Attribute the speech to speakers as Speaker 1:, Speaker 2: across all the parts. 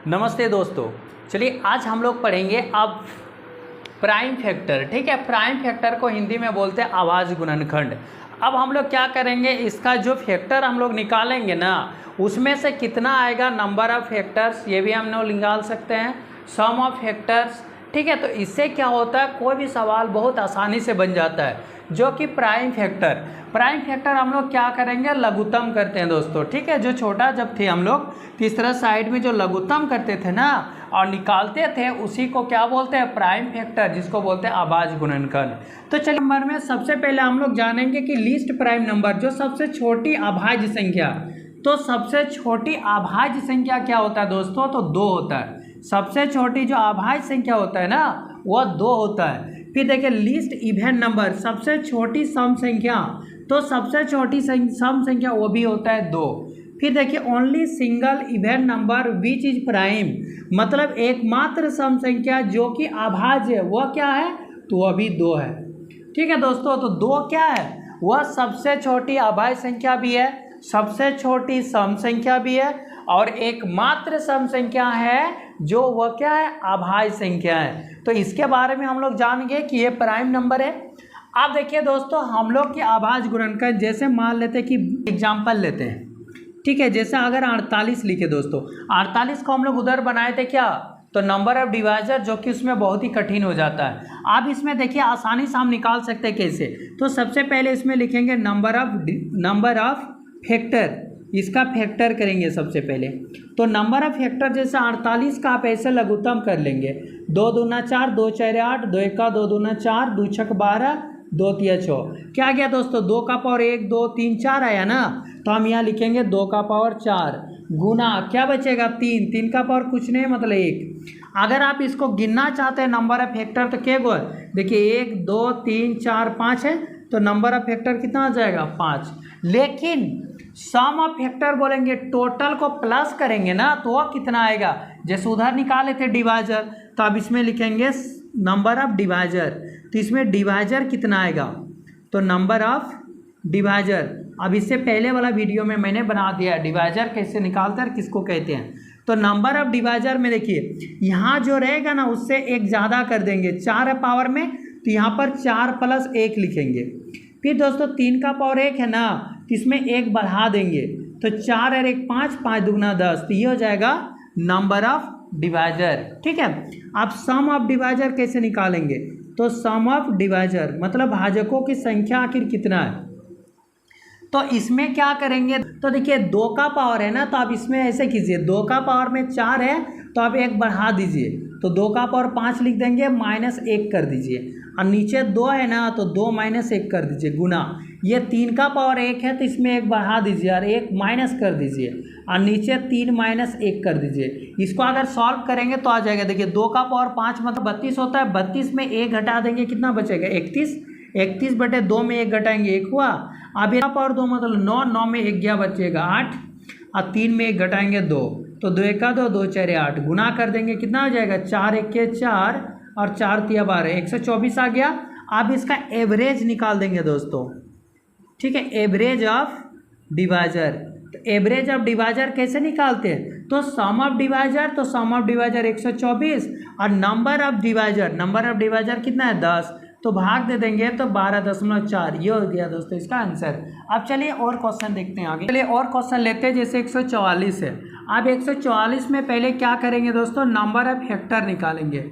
Speaker 1: नमस्ते दोस्तों, चलिए आज हम लोग पढ़ेंगे अब प्राइम फैक्टर। ठीक है, प्राइम फैक्टर को हिंदी में बोलते हैं अभाज्य गुणनखंड। अब हम लोग क्या करेंगे, इसका जो फैक्टर हम लोग निकालेंगे ना, उसमें से कितना आएगा, नंबर ऑफ फैक्टर्स, ये भी हम लोग निकाल सकते हैं, सम ऑफ फैक्टर्स। ठीक है, तो इससे क्या होता है, कोई भी सवाल बहुत आसानी से बन जाता है, जो कि प्राइम फैक्टर हम लोग क्या करेंगे, लघुत्तम करते हैं दोस्तों। ठीक है, जो छोटा जब थे हम लोग तीसरा साइड में जो लघुत्तम करते थे ना और निकालते थे, उसी को क्या बोलते हैं, प्राइम फैक्टर, जिसको बोलते हैं अभाज्य गुणनखंड। तो चलिए नंबर में सबसे पहले हम लोग जानेंगे कि लीस्ट प्राइम नंबर, जो सबसे छोटी अभाज्य संख्या। तो सबसे छोटी अभाज्य संख्या क्या होता है दोस्तों, तो 2 होता है। सबसे छोटी जो अभाज्य संख्या होता है ना, वह 2 होता है। फिर देखिए लीस्ट इवन नंबर, सबसे छोटी सम संख्या, तो सबसे छोटी सम संख्या वो भी होता है 2। फिर देखिए only single even number which is prime, मतलब एकमात्र सम संख्या जो कि अभाज्य है, वह क्या है, तो वह भी 2 है। ठीक है दोस्तों, तो 2 क्या है, वह सबसे छोटी अभाज्य संख्या भी है, सबसे छोटी सम संख्या भी है, और एकमात्र सम संख्या है जो वह क्या है, अभाज्य संख्या है। तो इसके बारे में हम लोग जानेंगे कि ये प्राइम नंबर है। अब देखिए दोस्तों, हम लोग की अभाज्य गुणनखंड, जैसे मान लेते हैं कि एग्जाम्पल लेते हैं। ठीक है, जैसे अगर 48 लिखे दोस्तों, 48 को हम लोग उधर बनाए थे क्या, तो नंबर ऑफ डिवाइजर, जो कि उसमें बहुत ही कठिन हो जाता है। अब इसमें देखिए आसानी से हम निकाल सकते हैं कैसे, तो सबसे पहले इसमें लिखेंगे नंबर ऑफ फैक्टर, इसका फैक्टर करेंगे सबसे पहले। तो नंबर ऑफ फैक्टर जैसे 48 का आप ऐसे लघुत्तम कर लेंगे, 2 दूना 4, 2 4 8, 2 1 2 दूना 4, 2 6 12, 2 3 6। क्या गया दोस्तों, 2 का पावर 1 2 3 4 आया ना, तो हम यहाँ लिखेंगे 2 का पावर 4 गुना क्या बचेगा 3, 3 का पावर कुछ नहीं मतलब 1। अगर आप इसको गिनना चाहते हैं नंबर ऑफ फैक्टर, तो क्या गोल देखिए 1 2 3 4 5 है, तो नंबर ऑफ फैक्टर कितना आ जाएगा 5। लेकिन सम ऑफ फैक्टर बोलेंगे, टोटल को प्लस करेंगे ना, तो वह कितना आएगा, जैसे उधर निकाले थे डिवाइजर, तो अब इसमें लिखेंगे नंबर ऑफ डिवाइजर, तो इसमें डिवाइजर कितना आएगा, तो नंबर ऑफ डिवाइजर। अब इससे पहले वाला वीडियो में मैंने बना दिया है डिवाइजर कैसे निकालते हैं, किसको कहते हैं। तो नंबर ऑफ डिवाइजर में देखिए यहाँ जो रहेगा ना, उससे एक ज़्यादा कर देंगे, 4 है पावर में, तो यहाँ पर 4 + 1 लिखेंगे। फिर दोस्तों 3 का पावर 1 है ना, तो इसमें 1 बढ़ा देंगे, तो 4 और 1 5, 5 दूना 10, तो ये हो जाएगा नंबर ऑफ डिवाइजर। ठीक है, आप सम ऑफ डिवाइजर कैसे निकालेंगे, तो सम ऑफ डिवाइजर मतलब भाजकों की संख्या आखिर कितना है। तो इसमें क्या करेंगे, तो देखिए 2 का पावर है ना, तो आप इसमें ऐसे कीजिए, 2 का पावर में 4 है, तो आप 1 बढ़ा दीजिए, तो 2 का पावर 5 लिख देंगे, -1 कर दीजिए, और नीचे 2 है ना, तो 2 - 1 कर दीजिए गुना। ये 3 का पावर 1 है, तो इसमें 1 बढ़ा दीजिए और 1 माइनस कर दीजिए, और नीचे 3 - 1 कर दीजिए। इसको अगर सॉल्व करेंगे तो आ जाएगा, देखिए 2 का पावर 5 मतलब 32 होता है, 32 में 1 घटा देंगे, कितना बचेगा 31, 31 बटे 2 में 1 घटाएंगे 1 हुआ। अब ये पावर 2 मतलब 9, 9 में 1 गया बचेगा 8, और 3 में 1 घटाएंगे 2, तो 2 1 2, 2 4 8, गुना कर देंगे कितना हो जाएगा 4 1 4 और 4 3 12, 124 आ गया। अब इसका एवरेज निकाल देंगे दोस्तों। ठीक है, एवरेज ऑफ डिवाइजर, तो एवरेज ऑफ डिवाइजर कैसे निकालते हैं, तो सम ऑफ डिवाइजर, तो सम ऑफ डिवाइजर 124, और नंबर ऑफ डिवाइजर कितना है 10, तो भाग दे देंगे तो 12.4, ये हो गया दोस्तों इसका आंसर। अब चलिए और क्वेश्चन देखते हैं आगे, चलिए और क्वेश्चन लेते हैं। जैसे 144 है, अब 144 में पहले क्या करेंगे दोस्तों, नंबर ऑफ फैक्टर निकालेंगे।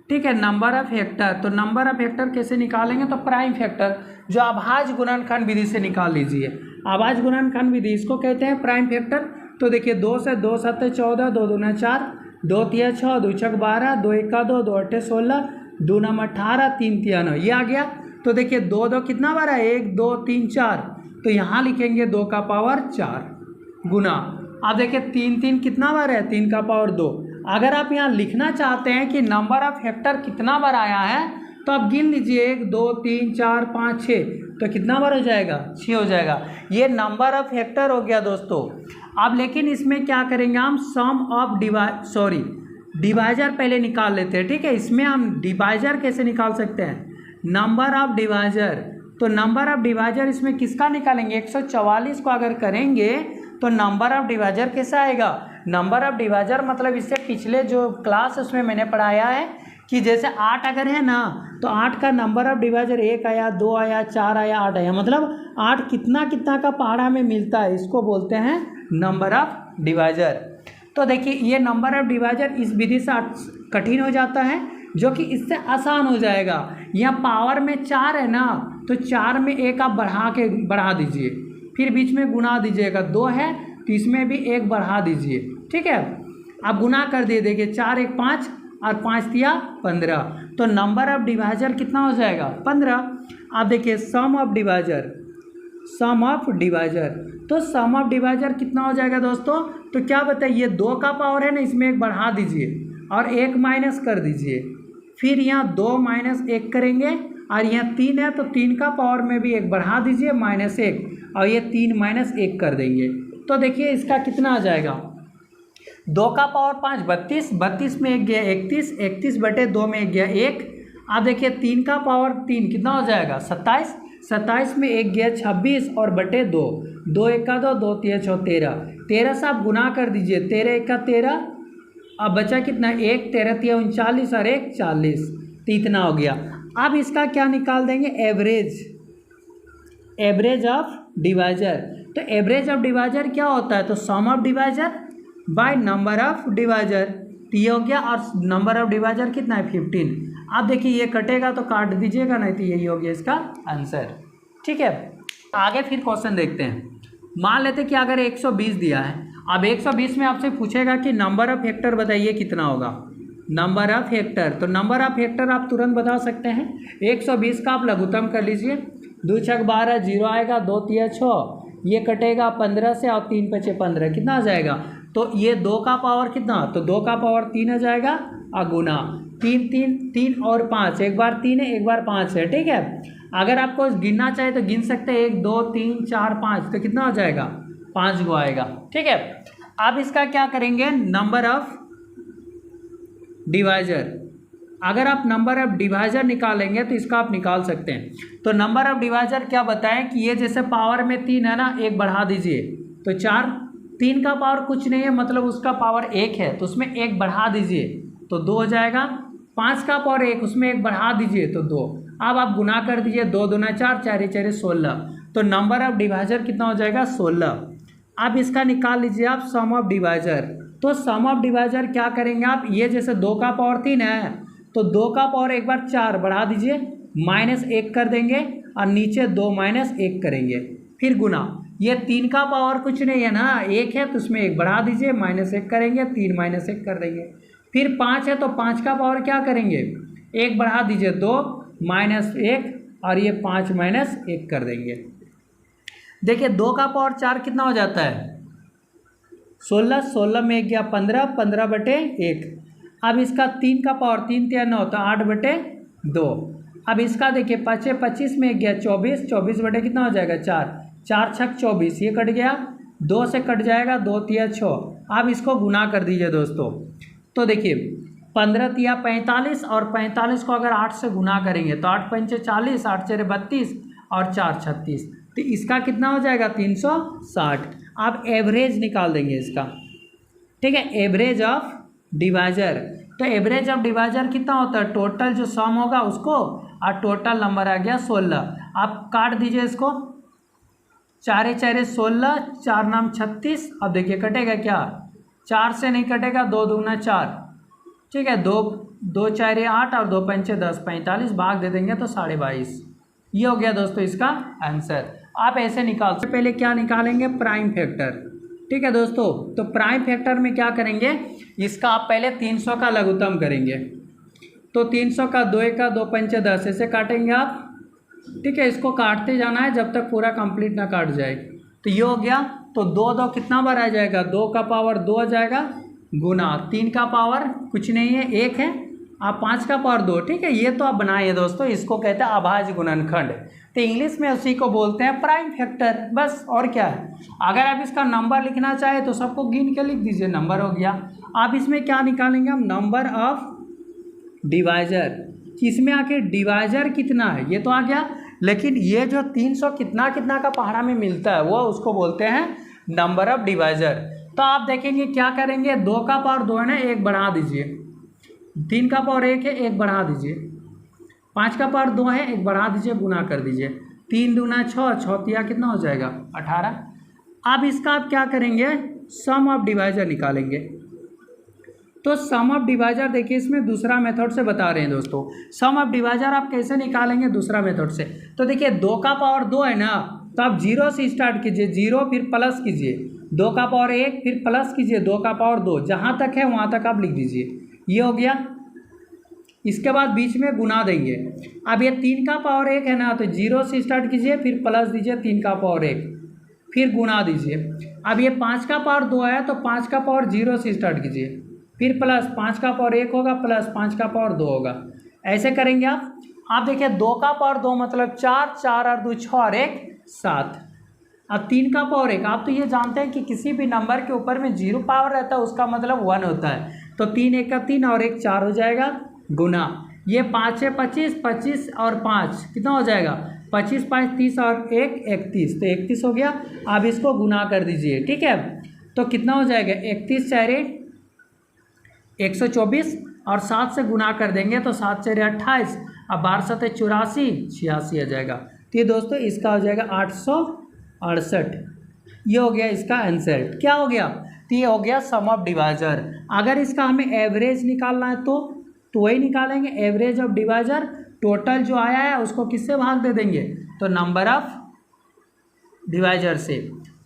Speaker 1: ठीक है, नंबर ऑफ फैक्टर, तो नंबर ऑफ फैक्टर कैसे निकालेंगे, तो प्राइम फैक्टर जो अभाज्य गुणनखंड विधि से निकाल लीजिए। अभाज्य गुणनखंड विधि इसको कहते हैं प्राइम फैक्टर। तो देखिए 2 से 2 7 14, 2 दूना 4, 2 3 6, 2 6 12, 2 1 2, 2 8 16, 2 9 18, 3 3 9, ये आ गया। तो देखिए 2 2 कितना बार है, 1 2 3 4, तो यहाँ लिखेंगे 2 का पावर 4 गुना। अब देखिए 3 3 कितना बार है, 3 का पावर 2। अगर आप यहाँ लिखना चाहते हैं कि नंबर ऑफ फैक्टर कितना बार आया है, तो आप गिन लीजिए 1 2 3 4 5 6, तो कितना बार हो जाएगा 6 हो जाएगा। ये नंबर ऑफ फैक्टर हो गया दोस्तों। अब लेकिन इसमें क्या करेंगे हम, सम ऑफ डिवाइजर पहले निकाल लेते हैं। ठीक है, इसमें हम डिवाइजर कैसे निकाल सकते हैं, नंबर ऑफ डिवाइजर, तो नंबर ऑफ डिवाइजर इसमें किसका निकालेंगे, 144 को अगर करेंगे तो नंबर ऑफ डिवाइजर कैसा आएगा, नंबर ऑफ डिवाइजर मतलब इससे पिछले जो क्लास उसमें मैंने पढ़ाया है कि जैसे 8 अगर है ना तो 8 का नंबर ऑफ डिवाइजर 1 आया, 2 आया, 4 आया, 8 आया, मतलब 8 कितना कितना का पहाड़ा में मिलता है, इसको बोलते हैं नंबर ऑफ डिवाइजर। तो देखिए ये नंबर ऑफ डिवाइजर इस विधि से कठिन हो जाता है, जो कि इससे आसान हो जाएगा। यहाँ पावर में 4 है ना, तो 4 में 1 आप बढ़ा दीजिए, फिर बीच में गुना दीजिएगा। 2 है तो इसमें भी 1 बढ़ा दीजिए, ठीक है। आप गुना कर दिए, देखिए 4 1 5 और 5 दिया 15, तो नंबर ऑफ डिवाइजर कितना हो जाएगा 15। आप देखिए sum of divisor, sum of divisor, तो सम ऑफ डिवाइजर कितना हो जाएगा दोस्तों, तो क्या बताइए 2 का पावर है ना, इसमें 1 बढ़ा दीजिए और 1 माइनस कर दीजिए, फिर यहाँ 2 माइनस 1 करेंगे, और यहाँ 3 है तो 3 का पावर में भी 1 बढ़ा दीजिए -1, और ये 3 माइनस 1 कर देंगे। तो देखिए इसका कितना आ जाएगा, 2 का पावर 5 32, 32 में 1 गया 31, 31 बटे 2 में 1 गया 1। अब देखिए 3 का पावर 3 कितना हो जाएगा 27, 27 में 1 गया 26 और बटे 2, 2 1 का 2, 2 3 6 13, 13 से आप गुना कर दीजिए, 13 1 का 13, अब बचा कितना 1, 13 3 39 और 1 40, तो इतना हो गया। अब इसका क्या निकाल देंगे, एवरेज, एवरेज ऑफ डिवाइजर। तो एवरेज ऑफ डिवाइजर क्या होता है, तो sum of divisor by number of divisor, तो ये हो गया, और नंबर ऑफ डिवाइजर कितना है 15। आप देखिए ये कटेगा तो काट दीजिएगा, नहीं तो यही हो गया इसका आंसर, ठीक है। आगे फिर क्वेश्चन देखते हैं। मान लेते कि अगर 120 दिया है, अब 120 में आपसे पूछेगा कि नंबर ऑफ फैक्टर बताइए कितना होगा, नंबर ऑफ फैक्टर। तो नंबर ऑफ फैक्टर आप तुरंत बता सकते हैं, 120 का आप लघुत्तम कर लीजिए, 2 6 12 0 आएगा, 2 3 6, ये कटेगा 15 से, और 3 5 15, कितना आ जाएगा, तो ये 2 का पावर कितना, तो 2 का पावर 3 आ जाएगा, और गुना 3 3 3 और 5, एक बार 3 है एक बार 5 है, ठीक है। अगर आपको गिनना चाहे तो गिन सकते हैं, 1 2 3 4 5, तो कितना हो जाएगा 5 गो आएगा, ठीक है। अब इसका क्या करेंगे, नंबर ऑफ डिवाइजर, अगर आप नंबर ऑफ डिवाइजर निकालेंगे तो इसका आप निकाल सकते हैं। तो नंबर ऑफ डिवाइजर क्या बताएं कि ये जैसे पावर में 3 है ना, 1 बढ़ा दीजिए तो 4, 3 का पावर कुछ नहीं है मतलब उसका पावर 1 है, तो उसमें 1 बढ़ा दीजिए तो 2 हो जाएगा। 5 का पावर 1, उसमें 1 बढ़ा दीजिए तो 2। अब आप गुना कर दीजिए, 2 दूना 4, 4 4 16, तो नंबर ऑफ डिवाइजर कितना हो जाएगा 16। अब इसका निकाल लीजिए आप सम ऑफ डिवाइजर। तो सम ऑफ डिवाइजर क्या करेंगे आप, ये जैसे 2 का पावर 3 है तो 2 का पावर एक बार 4 बढ़ा दीजिए, -1 कर देंगे, और नीचे 2 -1 करेंगे, फिर गुना, ये 3 का पावर कुछ नहीं है ना, 1 है तो उसमें 1 बढ़ा दीजिए, -1 करेंगे, 3 -1 कर देंगे। फिर 5 है तो 5 का पावर क्या करेंगे, 1 बढ़ा दीजिए 2 -1, और ये 5 -1 कर देंगे। देखिए 2 का पावर 4 कितना हो जाता है 16, 16 में 1 गया 15, 15 बटे 1। अब इसका 3 का पावर 3 3 9 तो 8 बटे 2। अब इसका देखिए 5 25 में 1 गया 24, 24 बटे कितना हो जाएगा 4, 4 6 24, ये कट गया, 2 से कट जाएगा, 2 3 6। अब इसको गुना कर दीजिए दोस्तों, तो देखिए 15 3 45, और 45 को अगर 8 से गुना करेंगे तो 8 5 40, 8 4 32 और 4 36, तो इसका कितना हो जाएगा 360। आप एवरेज निकाल देंगे इसका, ठीक है, एवरेज ऑफ डिवाइजर। तो एवरेज ऑफ डिवाइजर कितना होता है, टोटल जो सम होगा उसको, और टोटल नंबर आ गया 16। आप काट दीजिए इसको, 4 4 16, 4 9 36। अब देखिए कटेगा क्या, 4 से नहीं कटेगा, 2 दूना 4, ठीक है, 2 2 4 8 और 2 5 10, 45 भाग दे देंगे तो 22.5। ये हो गया दोस्तों इसका आंसर। आप ऐसे निकाल सकते। पहले क्या निकालेंगे, प्राइम फैक्टर, ठीक है दोस्तों। तो प्राइम फैक्टर में क्या करेंगे, इसका आप पहले 300 का लघुत्तम करेंगे, तो 300 का 2 1 का 2 5 10 ऐसे काटेंगे आप, ठीक है। इसको काटते जाना है जब तक पूरा कंप्लीट ना काट जाए। तो ये हो गया, तो 2 2 कितना बार आ जाएगा, 2 का पावर 2 आ जाएगा, गुना 3 का पावर कुछ नहीं है 1 है, आप 5 का पावर 2, ठीक है। ये तो आप बनाइए दोस्तों, इसको कहते हैं अभाज्य गुणनखंड, तो इंग्लिश में उसी को बोलते हैं प्राइम फैक्टर, बस और क्या है। अगर आप इसका नंबर लिखना चाहे तो सबको गिन के लिख दीजिए, नंबर हो गया। आप इसमें क्या निकालेंगे हम, नंबर ऑफ डिवाइजर, इसमें आके डिवाइजर कितना है ये तो आ गया, लेकिन ये जो 300 कितना कितना का पहाड़ा में मिलता है वो उसको बोलते हैं नंबर ऑफ डिवाइजर। तो आप देखेंगे क्या करेंगे, 2 का पावर 2 है ना, 1 बढ़ा दीजिए, 3 का पावर 1 है, 1 बढ़ा दीजिए, 5 का पावर 2 है, 1 बढ़ा दीजिए, गुना कर दीजिए, 3 दूना 6, 6 तिया कितना हो जाएगा 18। अब इसका आप क्या करेंगे, सम ऑफ डिवाइजर निकालेंगे। तो सम ऑफ डिवाइजर देखिए इसमें दूसरा मेथड से बता रहे हैं दोस्तों। सम ऑफ डिवाइजर आप कैसे निकालेंगे दूसरा मेथड से, तो देखिए 2 का पावर 2 है ना, तो आप 0 से स्टार्ट कीजिए, 0 फिर प्लस कीजिए, 2 का पावर 1 फिर प्लस कीजिए, 2 का पावर 2, जहाँ तक है वहाँ तक आप लिख दीजिए, ये हो गया। इसके बाद बीच में गुना देंगे। अब ये 3 का पावर 1 है ना, तो 0 से स्टार्ट कीजिए, फिर प्लस दीजिए 3 का पावर 1, फिर गुना दीजिए। अब ये 5 का पावर 2 है, तो 5 का पावर 0 से स्टार्ट कीजिए, फिर प्लस 5 का पावर 1 होगा, प्लस 5 का पावर 2 होगा, ऐसे करेंगे आप देखिए 2 का पावर 2 मतलब 4, 4 और 2 6 और 1 7। अब 3 का पावर 1, आप तो ये जानते हैं कि किसी भी नंबर के ऊपर में 0 पावर रहता है उसका मतलब 1 होता है, तो 3 1 का 3 और 1 4 हो जाएगा, गुना ये 5 है 25, 25 और 5 कितना हो जाएगा 25, 5 30 और 1 31, तो 31 हो गया। अब इसको गुना कर दीजिए, ठीक है, तो कितना हो जाएगा 31 4 124 और 7 से गुना कर देंगे तो 7 4 28, अब 12 7 84, 86 आ जाएगा। तो ये दोस्तों इसका हो जाएगा 868। ये हो गया इसका आंसर। क्या हो गया, तो ये हो गया सम ऑफ डिवाइजर। अगर इसका हमें एवरेज निकालना है तो वही निकालेंगे, एवरेज ऑफ डिवाइजर, टोटल जो आया है उसको किससे भाग दे देंगे, तो नंबर ऑफ डिवाइजर से।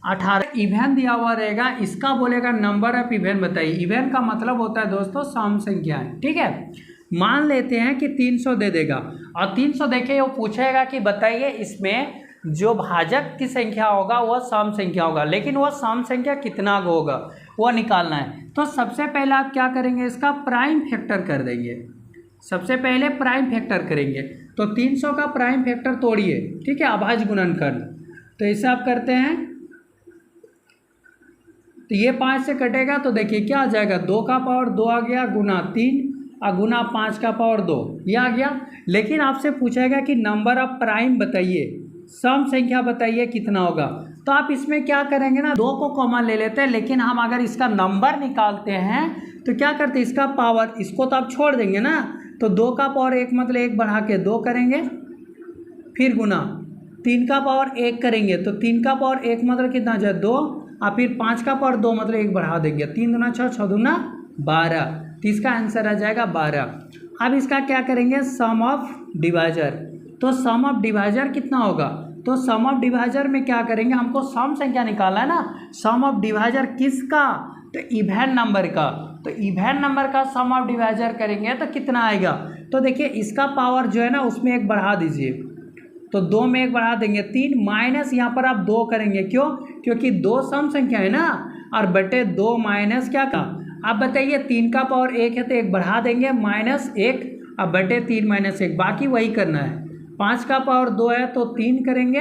Speaker 1: 18 इवेन दिया हुआ रहेगा, इसका बोलेगा नंबर ऑफ इवेन बताइए। इवेन का मतलब होता है दोस्तों सम संख्याएं, ठीक है। मान लेते हैं कि 300 दे देगा और 300 देखे वो पूछेगा कि बताइए इसमें जो भाजक की संख्या होगा वह सम संख्या होगा, लेकिन वह सम संख्या कितना होगा वो निकालना है। तो सबसे पहले आप क्या करेंगे, इसका प्राइम फैक्टर कर देंगे। सबसे पहले प्राइम फैक्टर करेंगे, तो 300 का प्राइम फैक्टर तोड़िए, ठीक है, अभाज्य गुणनखंड। तो इसे आप करते हैं तो ये 5 से कटेगा तो देखिए क्या आ जाएगा, 2 का पावर 2 आ गया, गुना 3 और गुना 5 का पावर 2, ये आ गया। लेकिन आपसे पूछेगा कि नंबर ऑफ प्राइम बताइए, सम संख्या बताइए कितना होगा। तो आप इसमें क्या करेंगे ना, 2 को कॉमन ले लेते हैं, लेकिन हम अगर इसका नंबर निकालते हैं तो क्या करते हैं, इसका पावर इसको तो आप छोड़ देंगे ना, तो 2 का पावर 1 मतलब 1 बढ़ा के 2 करेंगे, फिर गुना 3 का पावर 1 करेंगे, तो 3 का पावर 1 मतलब कितना हो जाए 2, और फिर 5 का पावर 2 मतलब 1 बढ़ा देंगे, 3 दूना 6, 6 दूना 12, तो इसका आंसर आ जाएगा 12। अब इसका क्या करेंगे, सम ऑफ डिवाइजर। तो सम ऑफ डिवाइजर कितना होगा, तो सम ऑफ डिवाइजर में क्या करेंगे, हमको सम संख्या निकालना है ना, सम ऑफ डिवाइजर किसका, तो इवेन नंबर का। तो इवेन नंबर का सम ऑफ डिवाइजर करेंगे तो कितना आएगा, तो देखिए इसका पावर जो है ना उसमें 1 बढ़ा दीजिए, तो 2 में 1 बढ़ा देंगे 3, माइनस यहाँ पर आप 2 करेंगे, क्यों, क्योंकि 2 सम संख्या है ना, और बटे 2 माइनस क्या का। आप बताइए 3 का पावर 1 है तो 1 बढ़ा देंगे, -1, अब बटे 3 माइनस 1, बाकी वही करना है। 5 का पावर 2 है तो 3 करेंगे,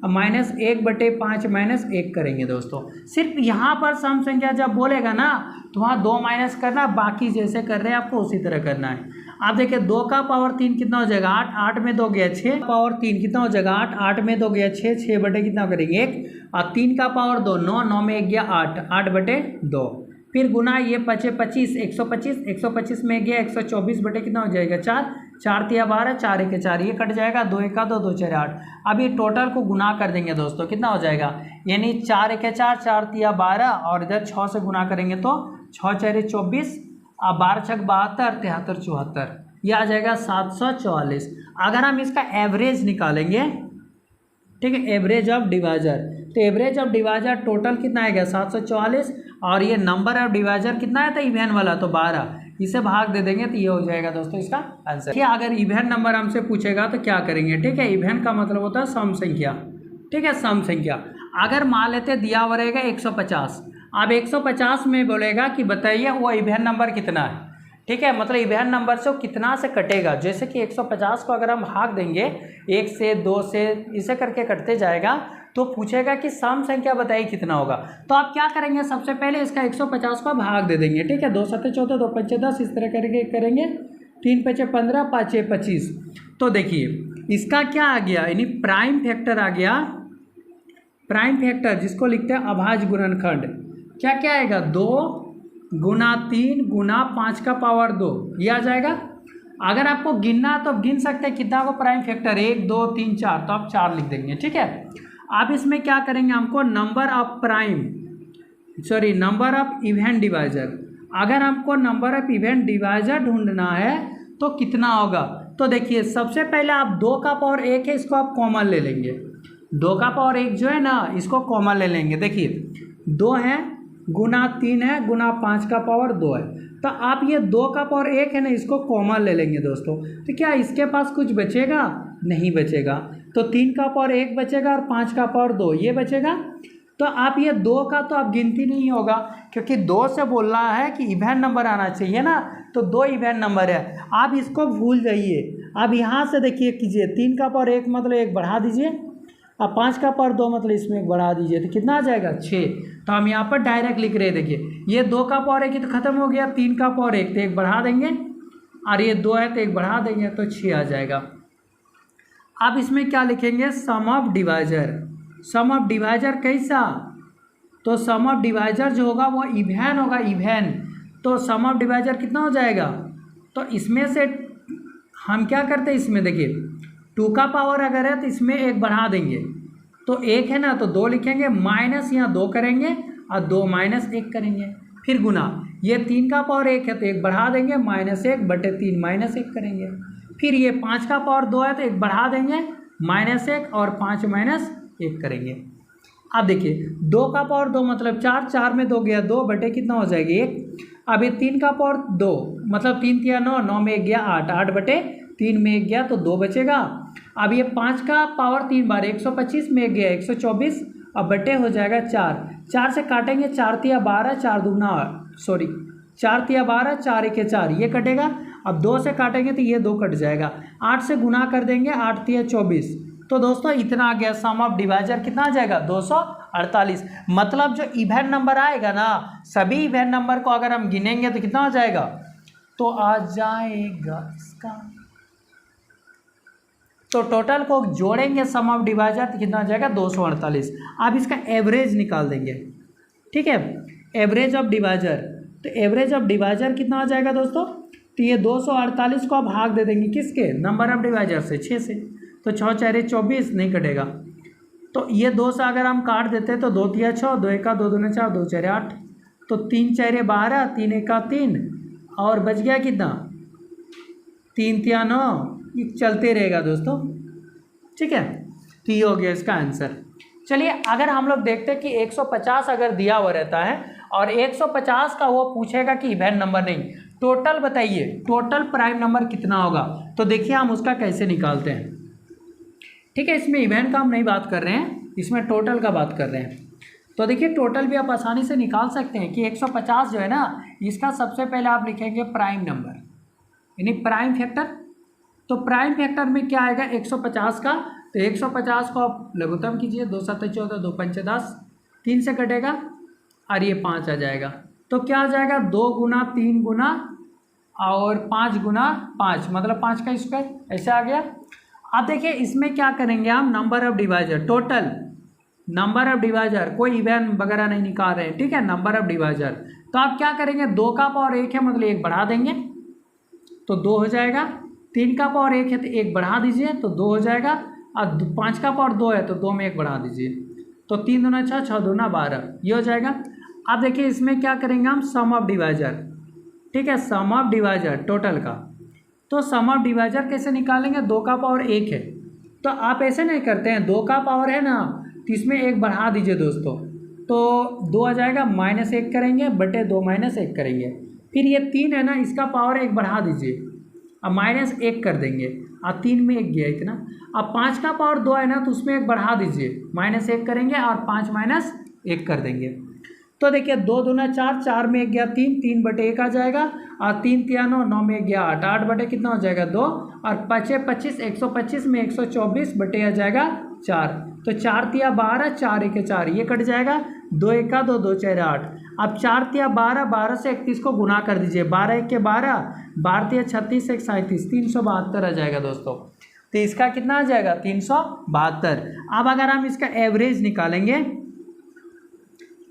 Speaker 1: अब -1 बटे 5 -1 करेंगे दोस्तों। सिर्फ यहाँ पर सम संख्या जब बोलेगा ना तो वहाँ 2 माइनस करना, बाकी जैसे कर रहे हैं आपको उसी तरह करना है। आप देखिए 2 का पावर 3 कितना हो जाएगा 8, 8 में 2 गया 6, पावर 3 कितना हो जाएगा 8, 8 में 2 गया 6, 6 बटे कितना करेंगे 1, और 3 का पावर 2 9, 9 में 1 गया 8, 8 बटे 2, फिर गुना ये 25, 125, 125 में गया 124 बटे कितना हो जाएगा 4, 4 तिया 12, 4 1 4, ये कट जाएगा, 2 1 2, 2 4 8। अब ये टोटल को गुना कर देंगे दोस्तों, कितना हो जाएगा, यानी 4 1 4, 4 तिया 12, और इधर 6 से गुना करेंगे तो 6 4 24, अब 12 6 72, 73 74, ये आ जाएगा 744। अगर हम इसका एवरेज निकालेंगे, ठीक है, एवरेज ऑफ डिवाइजर, तो एवरेज ऑफ डिवाइजर टोटल कितना आएगा 744, और ये नंबर ऑफ डिवाइजर कितना है तो इवेन वाला तो 12, इसे भाग दे देंगे तो ये हो जाएगा दोस्तों इसका आंसर। ठीक है, अगर इवेन नंबर हमसे पूछेगा तो क्या करेंगे, ठीक है, इवेन का मतलब होता है सम संख्या, ठीक है, सम संख्या। अगर मान लेते दिया हुआ रहेगा 150, अब 150 में बोलेगा कि बताइए वो इवेन नंबर कितना है, ठीक है, मतलब इवेन नंबर से वो कितना से कटेगा। जैसे कि 150 को अगर हम भाग देंगे 1 से 2 से इसे करके कटते जाएगा, तो पूछेगा कि सम संख्या बताइए कितना होगा। तो आप क्या करेंगे, सबसे पहले इसका 150 को भाग दे देंगे, ठीक है, 2 7 14, 2 5 10, इस तरह करके करेंगे, 3 5 15, 5 6 25। तो देखिए इसका क्या आ गया, यानी प्राइम फैक्टर आ गया, प्राइम फैक्टर जिसको लिखते हैं अभाज्य गुणनखंड, क्या क्या आएगा 2 गुना 3 गुना 5 का पावर 2, ये आ जाएगा। अगर आपको गिनना तो आप गिन सकते हैं कितना को प्राइम फैक्टर 1 2 3 4, तो आप 4 लिख देंगे, ठीक है। आप इसमें क्या करेंगे, हमको नंबर ऑफ इवेंट डिवाइजर, अगर हमको नंबर ऑफ इवेंट डिवाइजर ढूंढना है तो कितना होगा, तो देखिए सबसे पहले आप 2 का पावर 1 है, इसको आप कॉमन ले लेंगे, 2 का पावर 1 जो है ना इसको कॉमन ले लेंगे। देखिए 2 है गुना 3 है गुना 5 का पावर 2 है, तो आप ये 2 का पावर 1 है ना इसको कॉमन ले लेंगे दोस्तों। तो क्या इसके पास कुछ बचेगा, नहीं बचेगा, तो 3 का पावर 1 बचेगा और 5 का पावर 2 ये बचेगा। तो आप ये 2 का तो आप गिनती नहीं होगा, क्योंकि 2 से बोलना है कि इवेंट नंबर आना चाहिए ना, तो 2 इवेंट नंबर है, आप इसको भूल जाइए। अब यहाँ से देखिए कीजिए, 3 का पावर 1 मतलब 1 बढ़ा दीजिए, अब 5 का पावर 2 मतलब इसमें 1 बढ़ा दीजिए, तो कितना आ जाएगा 6। तो हम यहाँ पर डायरेक्ट लिख रहे हैं, देखिए ये 2 का पावर 1 तो खत्म हो गया, 3 का पावर 1 तो 1 बढ़ा देंगे, और ये 2 है तो 1 बढ़ा देंगे तो 6 आ जाएगा। अब इसमें क्या लिखेंगे, sum of divisor. Sum of divisor कैसा, तो सम ऑफ डिवाइजर जो होगा वो इवेन होगा, इवेन। तो सम ऑफ डिवाइजर कितना हो जाएगा, तो इसमें से हम क्या करते हैं, इसमें देखिए 2 का पावर अगर है तो इसमें 1 बढ़ा देंगे, तो 1 है ना तो 2 लिखेंगे, माइनस यहाँ 2 करेंगे और 2 माइनस 1 करेंगे, फिर गुना, ये 3 का पावर 1 है तो 1 बढ़ा देंगे, -1 बटे 3 -1 करेंगे, फिर ये 5 का पावर 2 है तो 1 बढ़ा देंगे, -1 और 5 -1 करेंगे। अब देखिए 2 का पावर 2 मतलब 4, 4 में 2 गया 2 बटे कितना हो जाएगी 1। अब ये 3 का पावर 2 मतलब 3 तिया 9, 9 में 1 गया 8, 8 बटे 3 में 1 गया तो 2 बचेगा। अब ये 5 का पावर 3 बार 125 में 1 गया 124, अब बटे हो जाएगा 4, 4 से काटेंगे 4 तिया 12, 4 तिया 12, 4 1 4 ये कटेगा। अब 2 से काटेंगे तो ये 2 कट जाएगा, 8 से गुना कर देंगे 8 तिया 24, तो दोस्तों इतना आ गया। सम ऑफ डिवाइजर कितना आ जाएगा 248। मतलब जो इवेंट नंबर आएगा ना, सभी इवेंट नंबर को अगर हम गिनेंगे तो कितना आ जाएगा, तो आ जाएगा इसका, तो टोटल को जोड़ेंगे सम ऑफ डिवाइजर तो कितना आ जाएगा 248। आप इसका एवरेज निकाल देंगे, ठीक है, एवरेज ऑफ डिवाइजर। तो एवरेज ऑफ डिवाइजर कितना आ जाएगा दोस्तों, तो ये 248 को आप भाग दे देंगे किसके, नंबर ऑफ डिवाइजर से, 6 से, तो 6 4 24 नहीं कटेगा, तो ये 2 से अगर हम काट देते हैं तो 2 तिया 6, 2 1 2 दूना 4, 2 4 8, तो 3 4 12, 3 1 3, और बच गया कितना 3 तिया 9, ये चलते रहेगा दोस्तों, ठीक है। तो ये हो गया इसका आंसर। चलिए अगर हम लोग देखते हैं कि 150 अगर दिया हुआ रहता है और 150 का वो पूछेगा कि इवेंट नंबर नहीं, टोटल बताइए, टोटल प्राइम नंबर कितना होगा, तो देखिए हम उसका कैसे निकालते हैं, ठीक है। इसमें इवेंट का हम नहीं बात कर रहे हैं, इसमें टोटल का बात कर रहे हैं। तो देखिए टोटल भी आप आसानी से निकाल सकते हैं कि 150 जो है ना, इसका सबसे पहले आप लिखेंगे प्राइम नंबर यानी प्राइम फैक्टर। तो प्राइम फैक्टर में क्या आएगा 150 का, तो 150 को आप लघुत्तम कीजिए, 2 7 14, 2 5 10, 3 से कटेगा और ये 5 आ जाएगा, तो क्या आ जाएगा 2 गुना 3 गुना और 5 गुना 5 मतलब 5 का स्क्वायर, ऐसा आ गया। अब देखिए इसमें क्या करेंगे हम, number of divisor, total number of divisor, कोई इवेंट वगैरह नहीं निकाल रहे हैं, ठीक है, नंबर ऑफ डिवाइजर। तो आप क्या करेंगे 2 का पावर 1 है मतलब 1 बढ़ा देंगे तो 2 हो जाएगा, 3 का पावर 1 है तो 1 बढ़ा दीजिए तो 2 हो जाएगा, और 5 का पावर 2 है तो 2 में 1 बढ़ा दीजिए, तो 3 दूना 6, 6 दूना 12, ये हो जाएगा। अब देखिए इसमें क्या करेंगे हम, सम ऑफ डिवाइजर, ठीक है, सम ऑफ डिवाइजर टोटल का। तो सम ऑफ डिवाइजर कैसे निकालेंगे, 2 का पावर 1 है तो आप ऐसे नहीं करते हैं, 2 का पावर है ना तो इसमें 1 बढ़ा दीजिए दोस्तों, तो 2 आ जाएगा, -1 करेंगे बटे 2 -1 करेंगे, फिर ये 3 है ना इसका पावर 1 बढ़ा दीजिए, अब -1 कर देंगे, और 3 में 1 गया इतना। अब 5 का पावर 2 है ना तो उसमें 1 बढ़ा दीजिए, -1 करेंगे और 5 -1 कर देंगे, तो देखिए 2 दूना 4, 4 में 1 गया 3, 3 बटे 1 आ जाएगा, और 3 तिया 9, 9 में 1 गया 8, 8 बटे कितना हो जाएगा 2, और 5 25, 125 में 124 बटे आ जाएगा 4, तो 4 तिया 12, 4 1 4 ये कट जाएगा, 2 1 2, 2 4 8। अब 4 तिया 12, 12 से 31 को गुना कर दीजिए, 12 1 12, 12 तिया 36 1 37, 372 आ जाएगा दोस्तों। तो इसका कितना आ जाएगा 372। अब अगर हम इसका एवरेज निकालेंगे,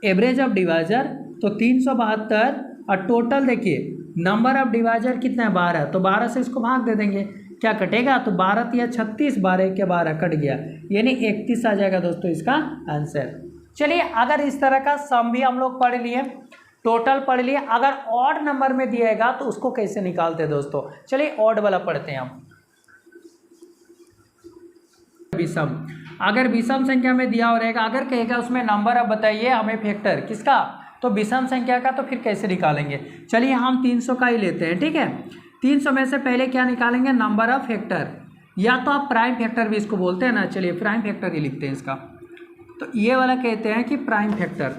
Speaker 1: एवरेज ऑफ डिवाइजर, तो 372 और टोटल देखिए नंबर ऑफ डिवाइजर कितना है 12, तो 12 से इसको भाग दे देंगे, क्या कटेगा, तो 12 या 36, 12 के 12 कट गया, यानी 31 आ जाएगा दोस्तों इसका आंसर। चलिए अगर इस तरह का सम भी हम लोग पढ़ लिए, टोटल पढ़ लिए, अगर ऑड नंबर में दिएगा तो उसको कैसे निकालते हैं दोस्तों, चलिए ऑड वाला पढ़ते हैं हम। विषम, अगर विषम संख्या में दिया हो रहेगा, अगर कहेगा उसमें नंबर अब बताइए हमें फैक्टर किसका, तो विषम संख्या का, तो फिर कैसे निकालेंगे। चलिए हम 300 का ही लेते हैं, ठीक है। 300 में से पहले क्या निकालेंगे, नंबर ऑफ फैक्टर, या तो आप प्राइम फैक्टर भी इसको बोलते हैं ना, चलिए प्राइम फैक्टर ही लिखते हैं इसका, तो ये वाला कहते हैं कि प्राइम फैक्टर,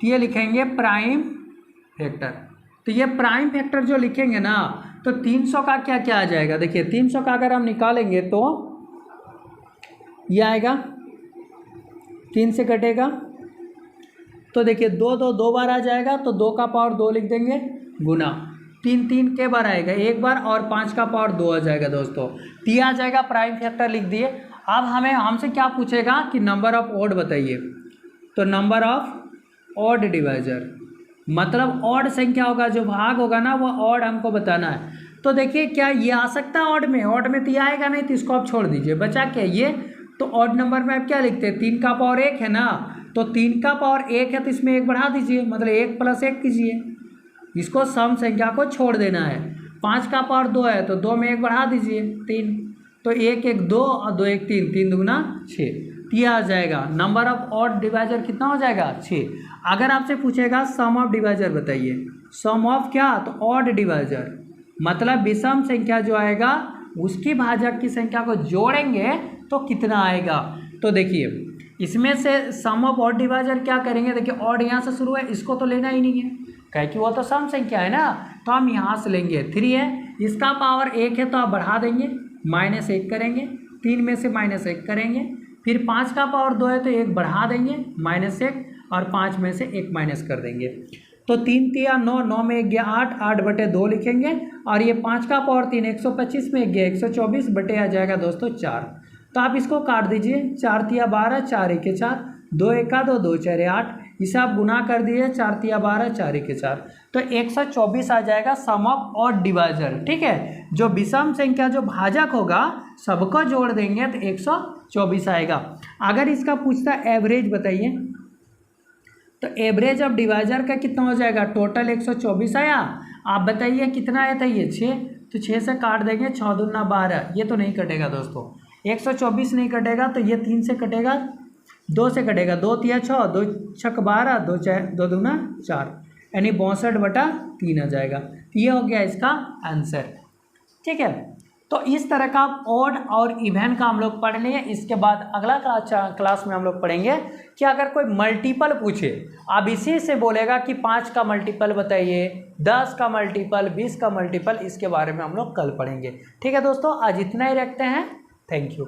Speaker 1: ये लिखेंगे प्राइम फैक्टर। तो ये प्राइम फैक्टर जो लिखेंगे ना, तो 300 का क्या क्या आ जाएगा, देखिए 300 का अगर हम निकालेंगे तो ये आएगा, 3 से कटेगा, तो देखिए 2 2 2 बार आ जाएगा, तो 2 का पावर 2 लिख देंगे, गुना 3 3 के बार आएगा, एक बार, और 5 का पावर 2 आ जाएगा दोस्तों, टी आ जाएगा, प्राइम फैक्टर लिख दिए। अब हमें हमसे क्या पूछेगा कि नंबर ऑफ ऑड बताइए, तो नंबर ऑफ ऑड डिवाइजर, मतलब ऑड संख्या होगा, जो भाग होगा ना वो ऑड हमको बताना है। तो देखिए क्या ये आ सकता है ऑड में, ऑड में तो ये आएगा नहीं, तो इसको आप छोड़ दीजिए, बचा क्या ये, तो ऑड नंबर में आप क्या लिखते हैं, 3 का पावर 1 है ना, तो 3 का पावर 1 है, तो इसमें 1 बढ़ा दीजिए, मतलब 1 + 1 कीजिए, इसको सम संख्या को छोड़ देना है। 5 का पावर 2 है, तो 2 में 1 बढ़ा दीजिए, 3, तो 1 1 2 और 2 1 3, 3 दूना 6, यह आ जाएगा। नंबर ऑफ ऑड डिवाइजर कितना हो जाएगा 6। अगर आपसे पूछेगा सम ऑफ डिवाइजर बताइए, सम ऑफ क्या, तो ऑड डिवाइजर, मतलब विषम संख्या जो आएगा उसकी भाजक की संख्या को जोड़ेंगे तो कितना आएगा। तो देखिए इसमें से सम ऑफ ऑड डिवाइजर क्या करेंगे, देखिए ऑड यहाँ से शुरू है, इसको तो लेना ही नहीं है, कहे कि वो तो सम संख्या है ना, तो हम यहाँ से लेंगे 3 है, इसका पावर 1 है तो आप बढ़ा देंगे, -1 करेंगे, 3 में से -1 करेंगे, फिर 5 का पावर 2 है तो 1 बढ़ा देंगे, -1, और 5 में से 1 माइनस कर देंगे, तो 3 3 9, 9 में 1 गया 8, 8/2 लिखेंगे, और ये 5 का पावर 3, 125 में 1 गया 124 बटे आ जाएगा दोस्तों 4। तो आप इसको काट दीजिए, 4 3 12, 4 1 4, 2 1 2, 2 4 8, इसे आप गुना कर दीजिए, 4 3 12, 4 1 4, तो 124 आ जाएगा सम ऑफ ऑड डिवाइजर, ठीक है। जो विषम संख्या जो भाजक होगा सबको जोड़ देंगे तो 124 आएगा। अगर इसका पूछता एवरेज बताइए, तो एवरेज ऑफ डिवाइजर का कितना हो जाएगा, टोटल 124 आया, आप बताइए कितना आया था ये 6, तो 6 से काट देंगे, 6 दूना 12, ये तो नहीं कटेगा दोस्तों, 124 नहीं कटेगा, तो ये 3 से कटेगा, 2 से कटेगा, 2 3 6, 2 6 12, 2 दूना 4, यानी 62/3 आ जाएगा। ये हो गया इसका आंसर, ठीक है। तो इस तरह का ऑड और इवन का हम लोग पढ़ लिए। इसके बाद अगला क्लास में हम लोग पढ़ेंगे कि अगर कोई मल्टीपल पूछे, अब इसी से बोलेगा कि 5 का मल्टीपल बताइए, 10 का मल्टीपल, 20 का मल्टीपल, इसके बारे में हम लोग कल पढ़ेंगे, ठीक है दोस्तों। आज इतना ही रखते हैं, थैंक यू।